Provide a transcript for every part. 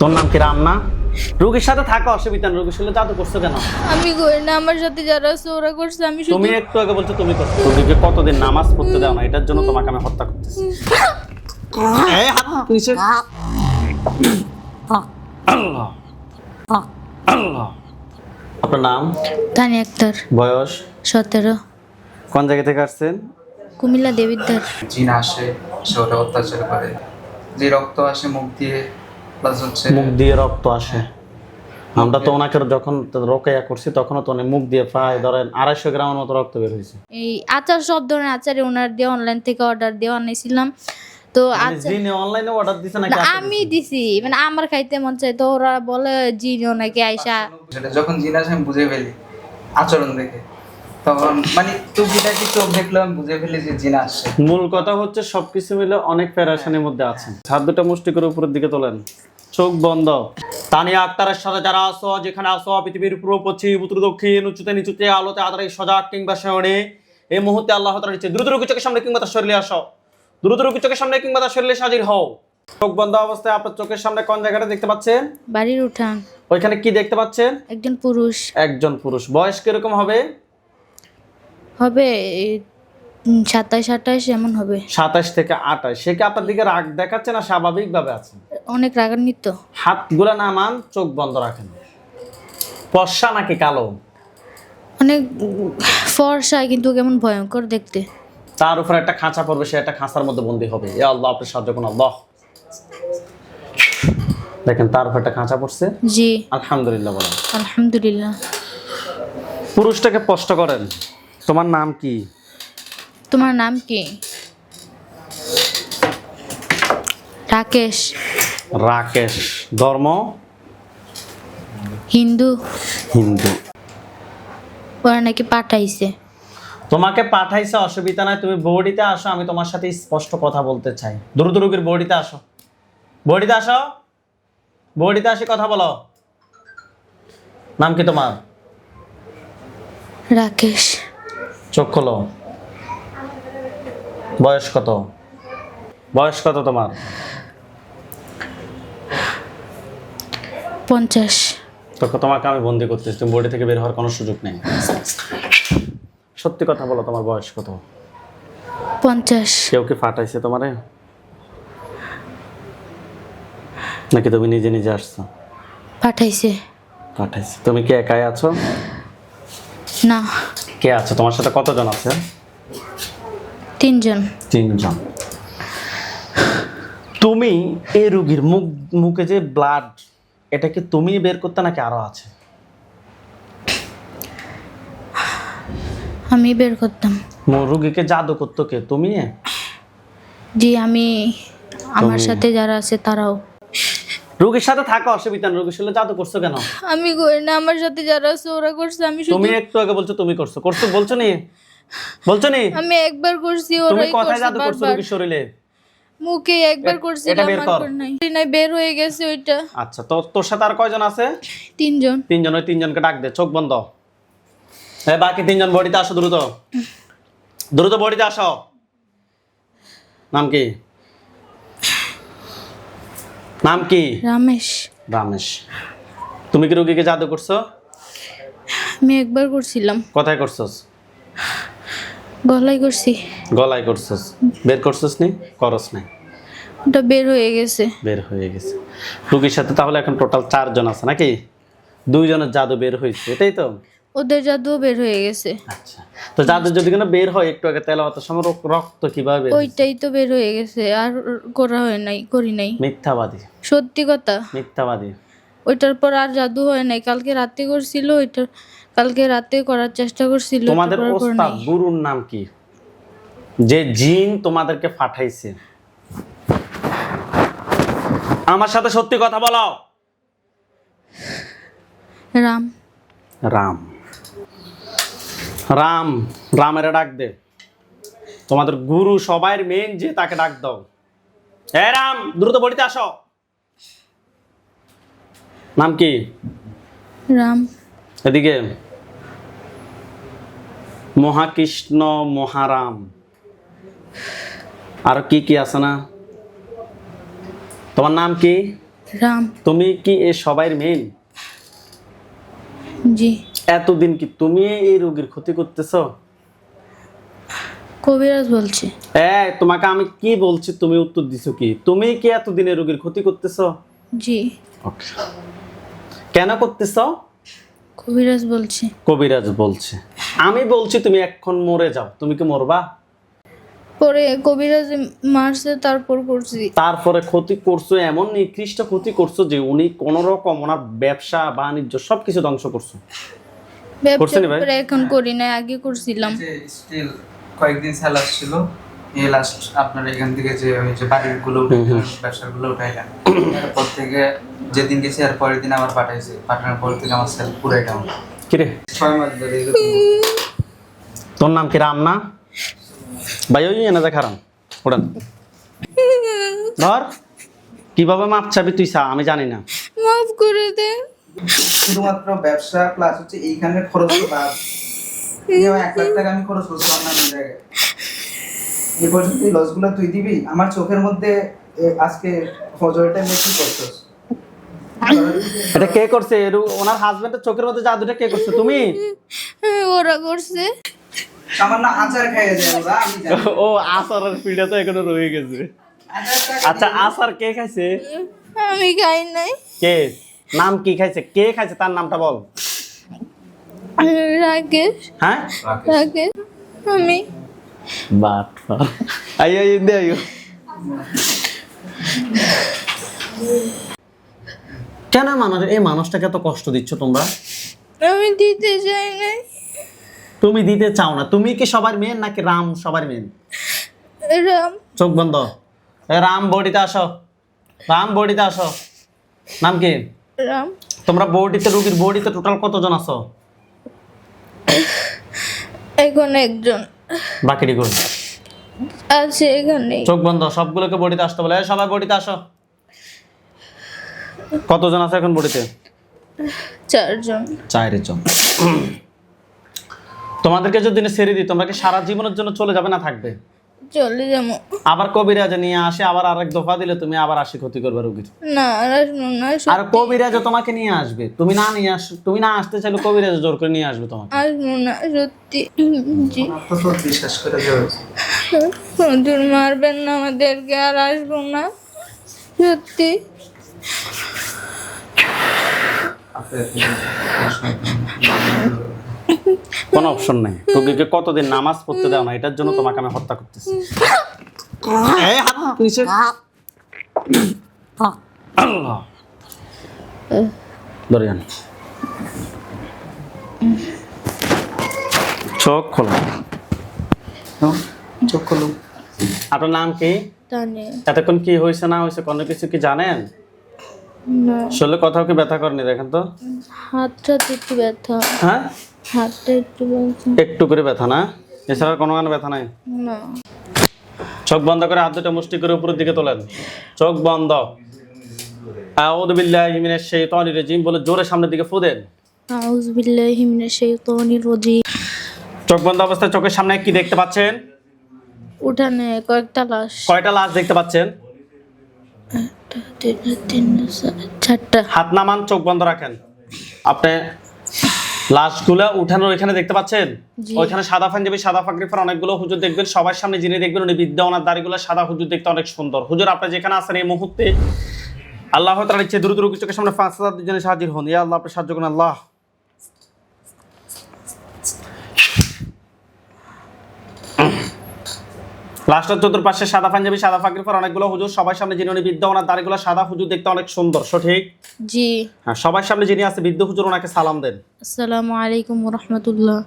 তোর নাম কি রাম না? রোগীর সাথে থাকা অসুবিধা না, রোগীর সাথে জাদু করছো কেন? আমি করি না, আমার সাথে যারা আছে ওরা করছে। আমি শুধু তুমি একটু আগে বলছো তুমি করছো। রোগীকে কতদিন নামাজ পড়তে দাও না, এটার জন্য তোমাকে আমি হত্যা করতেছি। এই হাত নিচে। আল্লাহ আল্লাহ। আপনার নাম? তানি আক্তার, বয়স? 17, কোন জায়গা থেকে আসছেন? কুমিল্লা দেবিদ্বার। জিন আসে, সে ওটা অত্যাচার করে। যে রক্ত আসে মুখ দিয়ে, প্লাস হচ্ছে মুখ দিয়ে রক্ত আসে। আমরা তো ওনাকে যখন রোকেয়া করছি তখনও তো মুখ দিয়ে প্রায় ধরেন 250 গ্রামের মতো রক্ত বের হয়েছে। এই আচার, সব ধরনের আচারে ওনার দিয়ে অনলাইন থেকে অর্ডার দিয়ে আনাইছিলাম। তো আচার জিনে অনলাইনে অর্ডার দিছে নাকি? না, আমি দিছি, মানে আমার খাইতে মন চাই, তো ওরা বলে জিনিও নাকি আইসা। সেটা যখন জিন আসে আমি বুঝে ফেলি আচরণ দেখে, তখন মানে টুকিটা কি চোখ দেখলে আমি বুঝে ফেলি যে জিন আসছে। মূল কথা হচ্ছে সবকিছু মিলে অনেক প্যারাশানির মধ্যে আছেন। হাত দুটো মুষ্টি করে উপরের দিকে তোলেন, চোখ বন্ধ। তানিয়া আক্তারের সাথে যারা আসো, যেখানে আসো, পৃথিবীর পূর্ব পশ্চিম উত্তর দক্ষিণ উঁচুতে নিচুতে আলোতে আধারে সজাগ কিংবা শয়নে, এই মুহূর্তে আল্লাহ তাআলা দিচ্ছে দ্রুত রোগী চোখের সামনে কিংবা তার শরীরে আসো, দ্রুত রোগী চোখের সামনে কিংবা তার শরীরে হাজির হও। চোখ বন্ধ অবস্থায় আপনার চোখের সামনে কোন জায়গাটা দেখতে পাচ্ছেন? বাড়ির উঠান, ওইখানে কি দেখতে পাচ্ছেন? একজন পুরুষ। একজন পুরুষ। বয়স কিরকম হবে? হবে 27-28 এমন হবে। 27 থেকে 28। সে কি আপনার দিকে রাগ দেখাচ্ছে না স্বাভাবিক ভাবে আছে? অনেক রাগান্বিত। হাতগুলো নামান, চোখ বন্ধ রাখেন। ফর্সা নাকি কালো? অনেক ফর্সা, কিন্তু কেমন ভয়ঙ্কর দেখতে। তার উপর একটা খাঁচা পড়বে, সে একটা খাঁচার মধ্যে বন্দী হবে। এ আল্লাহ, আপনি সাহায্য করুন আল্লাহ। দেখেন তার উপর একটা খাঁচা পড়ছে। জি আলহামদুলিল্লাহ বলেন। আলহামদুলিল্লাহ। পুরুষটাকে স্পষ্ট করেন। তোমার নাম কি? তোমার নাম কি? রাকেশ। রাকেশ। ধর্ম? হিন্দু। হিন্দু। ওরা নাকি পাঠাইছে। তোমাকে পাঠাইছে, অসুবিধা নাই, তুমি বডিতে আসো, আমি তোমার সাথে স্পষ্ট কথা বলতে চাই। দ্রুত রোগীর বডিতে আসো, বডিতে আসো, বডিতে আসি কথা বলো। নাম কি তোমার? রাকেশ। চোখ খোলো। বয়স কত? বয়স কত তোমার? 50। তোমাকে আমি বন্দি করতেছি, তুমি বডি থেকে বের হওয়ার কোনো সুযোগ নেই। সত্যি কথা বলো, তোমার বয়স কত? 50। কেউ কি ফাটাইছে তোমারে নাকি তুমি নিজে নিজে আসছো? পাঠাইছে। পাঠাইছে। তুমি কি একাই আছো? না, কে আছে তোমার সাথে? কতজন আছে? 3 জন। 3 জন। তুমি এই রোগীর মুখে যে ব্লাড, এটা কি তুমি বের করতে নাকি আরো আছে? আমি বের করতাম। রোগীকে জাদু করতো কে? তুমি? জি আমি, আমার তুমি? সাথে যারা আছে তারাও। রোগীর সাথে থাকা অসুবিধা না, রোগীর সাথে জাদু করছো কেন? আমি করি না, আমার সাথে যারা আছে ওরা করছে। আমি শুধু তুমি একটু আগে বলছো তুমি করছো। করছো বলছো নি? বলছো নি? আমি একবার করছি, তুমি ওরাই কোথায় করছে জাদু করছো বারবার। রোগীর শরীরে? মুখে একবার করছি, এটা বের কর। নাই বের হয়ে গেছে ওইটা। আচ্ছা, তো তোর সাথে আর কয়জন আছে? 3 জন। 3 জন। ওই 3 জনকে ডাক দে, চোখ বন্ধ। হ্যাঁ, বাকি 3 জন বডিতে আসো, দ্রুত দ্রুত বডিতে আসো। নাম কি? নাম কি? রামেশ। রামেশ। তুমি কি রোগীকে জাদু করছো? আমি একবার করছিলাম, কোথায় করছস? গলায় করছি। গলায় করছস। বের করছস নি? করস নাই? ওটা বের হয়ে গেছে। বের হয়ে গেছে। রোগীর সাথে তাহলে এখন টোটাল 4 জন আছে নাকি? 2 জনের জাদু বের হয়েছে, এটাই তো? ওদের জাদুও বের হয়ে গেছে। আচ্ছা, তো জাদু যদি কোনো বের হয়, একটু আগে তেলাওয়াতের সময় রক্ত কিভাবে বের হয়েছে? ওইটাই তো বের হয়ে গেছে, আর করা হয় নাই, করি নাই। মিথ্যাবাদী, সত্যি কথা। মিথ্যাবাদী। ওইটার পর আর জাদু হয় নাই। কালকে রাতে করছিল ওইটা, কালকে রাতে করার চেষ্টা করছিল। তোমাদের তারপর করে ওস্তাদ নাই। গুরুর নাম কি, যে জিন তোমাদেরকে পাঠাইছে? আমার সাথে সত্যি কথা বলো। রাম। রাম। রাম। রামের ডাক দে। তোমাদের গুরু সবাই মেন যে, তাকে ডাক দাও। এ রাম, দ্রুত বডিতে আসো। নাম কি? রাম। এদিকে। মহাকৃষ্ণ, মহারাম, আর কি কি আছে না? তোমার নাম কি? রাম। তুমি কি এই সবাই মেন? জি। এতদিন কি তুমি এই রোগীর ক্ষতি করতেছো? কবিরাজ বলছে। তোমাকে আমি কি বলছি, তুমি উত্তর দিছো কি? তুমি কি এতদিন এই রোগীর ক্ষতি করতেছো? জি। ওকে, কেন করতেছো? কবিরাজ বলছে। কবিরাজ বলছে। আমি বলছি তুমি এখন মরে যাও, তুমি কি মরবা? পরে কবিরাজ মারছে, তারপর করছি। তারপরে ক্ষতি করছো, এমন নিকৃষ্ট ক্ষতি করছো যে উনি কোন রকম ওনার ব্যবসা বাণিজ্য সবকিছু ধ্বংস করছো। ব্যবসা করছেন ভাই? করে এখন করি না, আগে করছিলাম। যে স্টিল কয়েকদিন স্যালাস ছিল, এই লাস্ট আপনার এখান থেকে যে ওই যে বাড়িগুলো ব্যবসাগুলো উঠাইলেন, এরপর থেকে যেদিন গেছি আর পরের দিন আবার পাঠাইছে, পাঠানোর পর থেকে আমার সেল পুরাই ডাউন। কিরে 6 মাস ধরে এরকম। তোর নাম কি? রাম না ভাই? ওই এনে দেখা রাম ওটা ধর। কিভাবে মাপ চাবি তুই চা, আমি জানি না। মাফ করে দে। শুধুমাত্র ব্যবসা প্লাস হচ্ছে এইখানে খরচ বাদ, যেমন 1 লাখ টাকা আমি খরচ করছি অন্যান্য জায়গায়। এই পর্যন্ত এই লসগুলো তুই দিবি আমার চোখের মধ্যে। আজকে ফজর টাইমে কি করছস? এটা কে করছে? ওনার হাজবেন্ডের চোখের মধ্যে জাদুটা কে করছে? তুমি? ওরা করছে। আমার না আচার খাইয়ে যায় ওরা, আমি জানি। ও আচারের পিঠা তো এখনো রয়ে গেছে। আচ্ছা, আচার কে খাইছে? আমি খাই নাই। কে? নাম কি খাইছে? কে খাইছে তার নামটা বল। রাকেশ। হ্যাঁ, রাকেশ। আমি। বাট আইও ইন্দে আইও। কেন এই মানুষটাকে এত কষ্ট দিচ্ছ তোমরা? আমি দিতে চাই নাই। তুমি দিতে চাও না? তুমি কি সবার মেন নাকি রাম সবার মেন? রাম। চোখ বন্ধ। রাম বডিতে আসো, রাম বডিতে আসো। নাম কি? রাম। তোমরা বডিতে, রোগীর বডিতে টোটাল কতজন আছো? এখন একজন বাকিটি গুলো আছে এখানে। চোখ বন্ধ, সবগুলোকে বডিতে আসতে বলে। সবাই বডিতে আসো। কতজন আছে এখন বডিতে? 4 জন। 4 জন। তোমাদেরকে যদি ছেড়ে দিই, তোমরা কি সারা জীবনের জন্য চলে যাবে না থাকবে? চলে যাবো। আবার কবিরাজ নিয়ে আসে, আবার আরেক দফা দিলে তুমি আবার আসি ক্ষতি করবে রোগীর। না আসবো না। আর কবিরাজ তোমাকে নিয়ে আসবে, তুমি না আসতে চাইলে কবিরাজ জোর করে নিয়ে আসবে তোমাকে। আসবো না সত্যি। জি। তো তোর বিশ্বাস করে দেওয়া হুজুর মারবেন না আমাদেরকে, আর আসবো না সত্যি। কোনো অপশন নেই। রোগীকে কতদিন নামাজ পড়তে দাও না, এটার জন্য তোমাকে আমি হত্যা করতেছি। এই হাত নিচে। আল্লাহ দরিয়ান, চোখ খোলো। চোখ খুলুন। আপনার নাম কি? তানিয়া। এতক্ষণ কি হয়েছে না হয়েছে কোনো কিছু কি জানেন? না। শরীরে কোথাও কি ব্যথা করেনি? দেখেন তো। হাতটা একটু ব্যথা। হ্যাঁ, হাতটা একটু ব্যথা। একটু করে ব্যথা না? এছাড়া কোনো ব্যথা নাই? না। চোখ বন্ধ করে হাত দুটো মুষ্টি করে উপরের দিকে তোলেন। চোখ বন্ধ। আউযু বিল্লাহি মিনাশ শাইতানির রাজিম বলে জোরে সামনের দিকে ফু দেন। আউযু বিল্লাহি মিনাশ শাইতানির রাজিম। চোখ বন্ধ অবস্থায় চোখের সামনে কি দেখতে পাচ্ছেন? উঠানে কয়েকটা লাশ। কয়টা লাশ দেখতে পাচ্ছেন? 4টা। হাত নামান, চোখ বন্ধ রাখেন। আপনি লাশগুলা উঠানোর ওইখানে দেখতে পাচ্ছেন? জি। ওইখানে সাদা পাঞ্জাবি, সাদা পাগড়ি পরা অনেকগুলো হুজুর দেখবেন। সবার সামনে যিনি দেখবেন উনি বিদ্যা, ওনার দাড়িগুলো সাদা। হুজুর দেখতে অনেক সুন্দর। হুজুর আপনি যেখানে আছেন এই মুহূর্তে আল্লাহ তাআলার ইচ্ছে দ্রুত রোগীর চোখের সামনে 5000 জনের হাজির হন। ইয়া আল্লাহ, আপনি সাহায্য করুন আল্লাহ। লাস্টের চতুর্পাশে সাদা পাঞ্জাবি, সাদা পাগড়ি পরা অনেকগুলো হুজুর। সবার সামনে যিনি উনি বিদ্যা, ওনার দাড়িগুলো সাদা। হুজুর দেখতে অনেক সুন্দর। সঠিক? জি। হ্যাঁ, সবার সামনে যিনি আছে বৃদ্ধ হুজুর, ওনাকে সালাম দেন। আসসালামু আলাইকুম ওয়া রাহমাতুল্লাহ।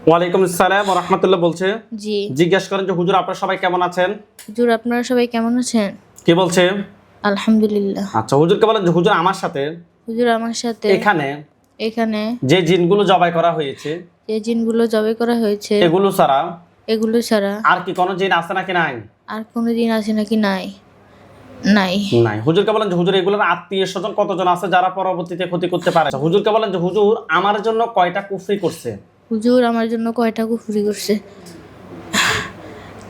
ওয়ালাইকুম আসসালাম ওয়া রাহমাতুল্লাহ বলছে। জি। জিজ্ঞাসা করেন যে হুজুর আপনারা সবাই কেমন আছেন? হুজুর আপনারা সবাই কেমন আছেন? কি বলছে? আলহামদুলিল্লাহ। আচ্ছা, হুজুরকে বলেন যে হুজুর আমার সাথে হুজুর আমার সাথে এখানে যে জিনগুলো জবাই করা হয়েছে, যে জিনগুলো জবাই করা হয়েছে, এগুলো ছাড়া আর কি কোনো জিন আছে নাকি নাই? আর কোনো জিন আছে নাকি? নাই। নাই। নাই। হুজুরকে বলেন যে হুজুর এগুলোর আত্মীয় স্বজন কতজন আছে যারা পরবর্তীতে ক্ষতি করতে পারে? হুজুরকে বলেন যে হুজুর আমার জন্য কয়টা কুফরি করছে? হুজুর আমার জন্য কয়টা কুফরি করছে?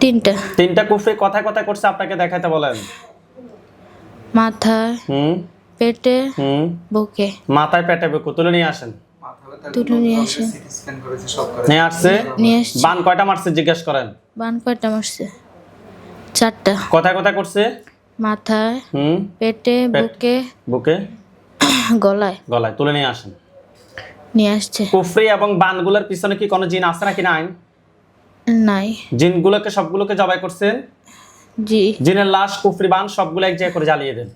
3টা। 3টা কুফরি কথায় কথায় করছে, আপনাকে দেখাইতে বলেন। মাথায়, পেটে, হুম। বুকে। মাথায় পেটে বুকে তুলে নিয়ে আসেন। তুলে নিয়ে আসেন। সিটি স্ক্যান করেছে, সব করেছে। নিয়ে আসছে। নিয়ে আসছি। বান কয়টা মারছে জিজ্ঞেস করেন। বান কয়টা মারছে? 4টা। কোথায় কোথায় করছে? মাথায়, হুম। পেটে, পেট। বুকে, বুকে, গলায়। গলায় তুলে নিয়ে আসেন। নিয়ে আসছে। কুফরি এবং বানগুলোর পিছনে কি কোনো জিন আছে নাকি নাই? নাই। জিনগুলোকে সবগুলোকে জবাই করছেন। জি। জিনের লাশ, কুফরি, বান সবগুলো এক জায়গায় করে জ্বালিয়ে দেন।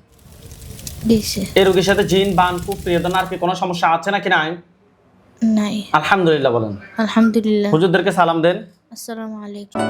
দিছে। এই রোগীর সাথে জিন, বান, কুফরি এদের আর কি কোনো সমস্যা আছে নাকি নাই? নাই। আলহামদুলিল্লাহ বলেন। আলহামদুলিল্লাহ। হুজুরদেরকে সালাম দেন। আসসালামু আলাইকুম।